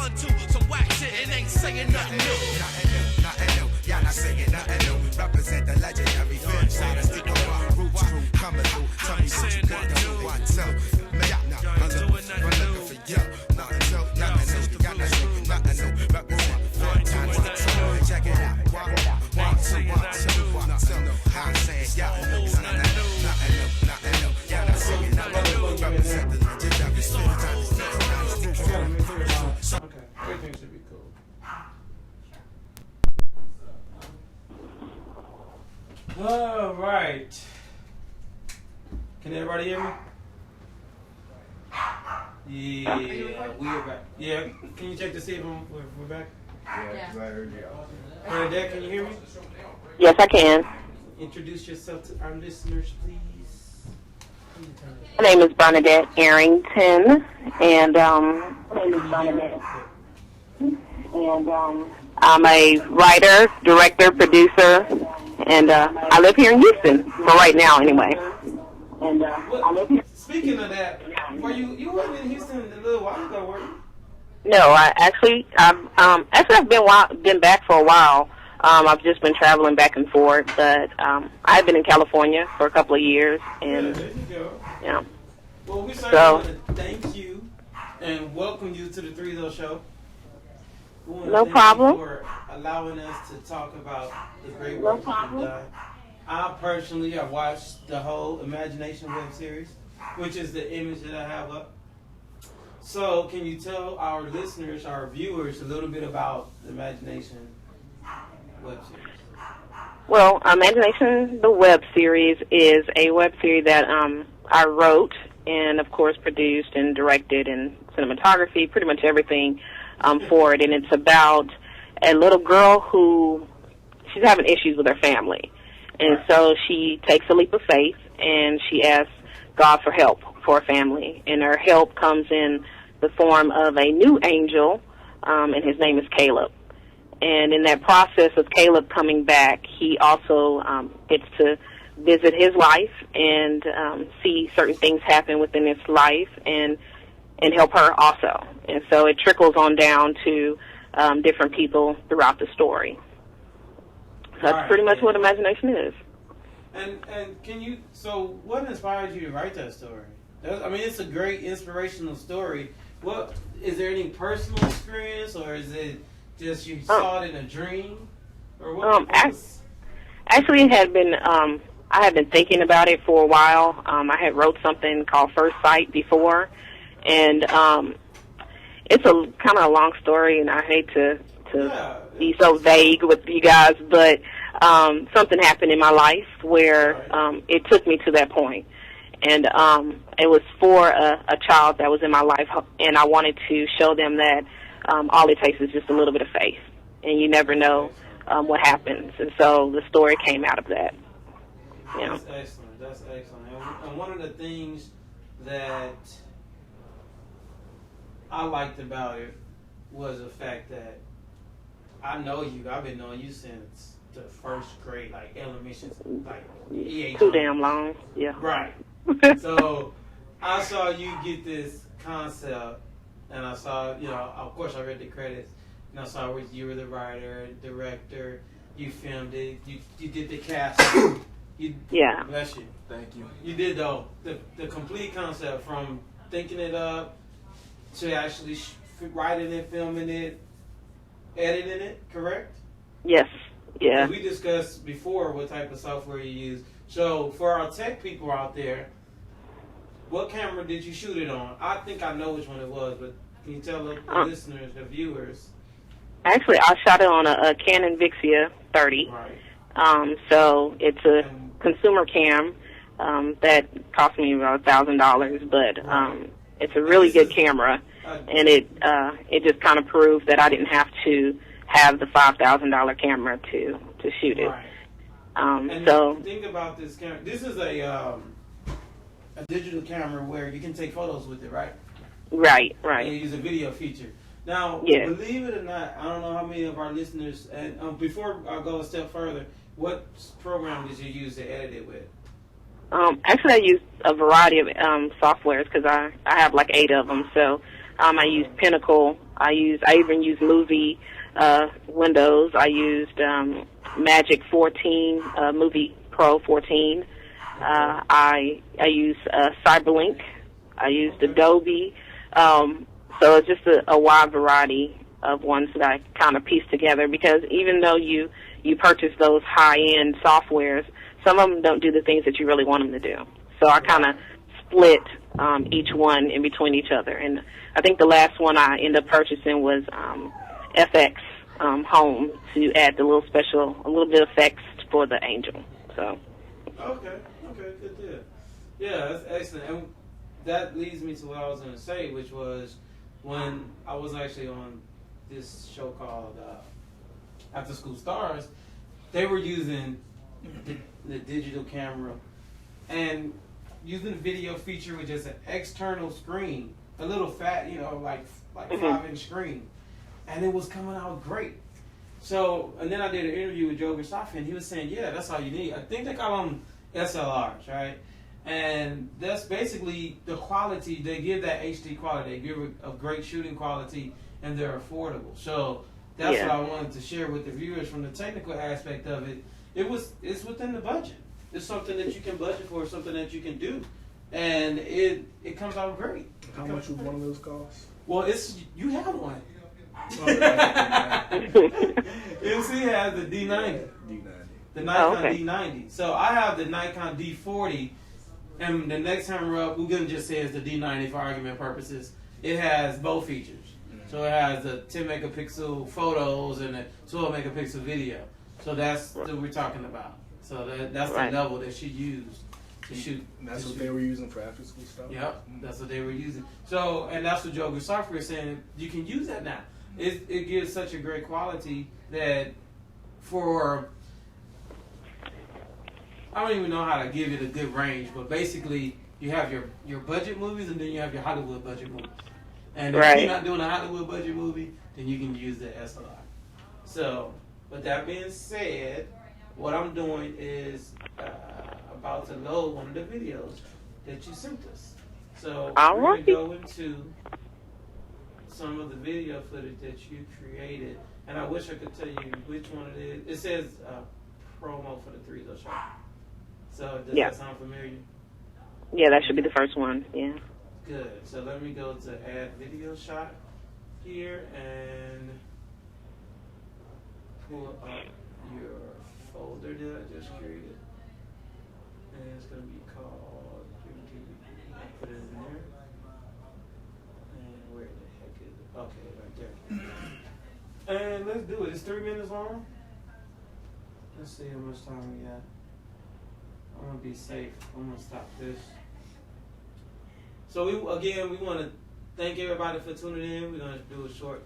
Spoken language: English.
respond to some whack shit and ain't saying nothing new. Nothing new, y'all not saying nothing new. Represent the legendary film side of Stick Over. Roots crew coming through. Tell me what you think of one, two. I'm looking for you. Nothing new, y'all not saying nothing new. Represent one time, one, two. Check it out. One, two. I'm saying y'all nothing new. Y'all not saying nothing new. Represent the legendary film side of Stick Over. Okay, everything should be cool. All right. Can everybody hear me? Yeah, we are back. Yeah, can you check to see if we're back? Yeah. Bernadette, can you hear me? Yes, I can. Introduce yourself to our listeners, please. My name is Bernadette Arrington, and I'm a writer, director, producer, and I live here in Houston for right now, anyway. Speaking of that, were you weren't in Houston a little while ago, were you? No, I've been back for a while. I've just been traveling back and forth, but I've been in California for a couple of years, and there you go. Yeah. Well, we certainly want to thank you and welcome you to the ThreeZo show. No problem. For allowing us to talk about the great work you've done. I personally have watched the whole Imagination web series, which is the image that I have up. So, can you tell our listeners, our viewers, a little bit about the Imagination web series? Well, Imagination, the web series, is a web series that I wrote and, of course, produced and directed, and cinematography, pretty much everything for it. And it's about a little girl who, she's having issues with her family. And so she takes a leap of faith, and she asks God for help for her family. And her help comes in the form of a new angel, and his name is Caleb. And in that process of Caleb coming back, he also gets to visit his life and see certain things happen within his life and help her also. And so it trickles on down to different people throughout the story. So that's pretty much what Imagination is. And can you, so what inspired you to write that story? I mean, it's a great inspirational story. What, is there any personal experience, or is it just you saw it in a dream? Or what? Actually, it had been, I had been thinking about it for a while. I had wrote something called First Sight before, and it's a kind of a long story, and I hate to be so vague with you guys, but something happened in my life where it took me to that point. And it was for a child that was in my life, and I wanted to show them that all it takes is just a little bit of faith, and you never know what happens. And so the story came out of that. You know. That's excellent. That's excellent. And one of the things that I liked about it was the fact that I know you. I've been knowing you since the first grade, like elementary, like EH. Too damn long. Yeah. Right. So I saw you get this concept, and I saw, you know, of course I read the credits, and I saw where you were the writer, director, you filmed it, you did the casting. Yeah. Bless you. Thank you. You did the complete concept, from thinking it up to actually writing it, filming it, editing it, correct? Yes. Yeah. We discussed before what type of software you use. So for our tech people out there, what camera did you shoot it on? I think I know which one it was, but can you tell the listeners, the viewers? Actually, I shot it on a Canon Vixia 30. Right. So it's a consumer cam that cost me about $1,000, but it's a really good camera, and it just kind of proved that I didn't have to have the $5,000 camera to shoot it. Right. And so think about this camera. This is a digital camera where you can take photos with it, right? Right. And you use a video feature. Now, believe it or not, I don't know how many of our listeners, and before I go a step further, what program did you use to edit it with? Actually, I use a variety of softwares because I have like 8 of them. So I use Pinnacle, I even use movie Windows. I used Magic 14, Movie Pro 14. I use Cyberlink. I used Adobe. So it's just a wide variety of ones that I kind of piece together, because even though you purchase those high-end softwares, some of them don't do the things that you really want them to do. So I kind of split each one in between each other. And I think the last one I ended up purchasing was FX Home, to add a little bit of effects for the Angel. So. Okay, good deal. Yeah, that's excellent. And that leads me to what I was going to say, which was when I was actually on this show called After School Stars, they were using the digital camera and using the video feature with just an external screen, a little fat, like 5-inch screen, and it was coming out great. So, and then I did an interview with Joe Verstappen, and he was saying, yeah, that's all you need. I think they call them SLRs, right? And that's basically the quality. They give that HD quality. They give a great shooting quality, and they're affordable. So that's what I wanted to share with the viewers from the technical aspect of it. It's within the budget. It's something that you can budget for, something that you can do, and it comes out great. How much would one of those cost? Well, you have one. MC has the D90. The Nikon D90. So I have the Nikon D40, and the next time we're up, we're going to just say it's the D90 for argument purposes. It has both features. So it has the 10 megapixel photos and the 12 megapixel video. So that's what we're talking about. So that's the level that she used to shoot. And that's what they were using for after school stuff? Yep, that's what they were using. So, and that's what Joe Gustafsson is saying, you can use that now. It gives such a great quality that for, I don't even know how to give it a good range, but basically you have your budget movies, and then you have your Hollywood budget movies. And if you're not doing a Hollywood budget movie, then you can use the SLR. So, with that being said, what I'm doing is about to load one of the videos that you sent us. So we're going to go into some of the video footage that you created, and I wish I could tell you which one it is. It says promo for the ThreeZo show. So does that sound familiar? Yeah, that should be the first one. Yeah. Good. So let me go to add video shot here and pull up your folder that I just created. And it's going to be called DreamTV. I'll put it in there. And where the heck is it? Okay, right there. And let's do it. It's 3 minutes long. Let's see how much time we got. I'm going to be safe. I'm going to stop this. So we want to thank everybody for tuning in. We're going to do a short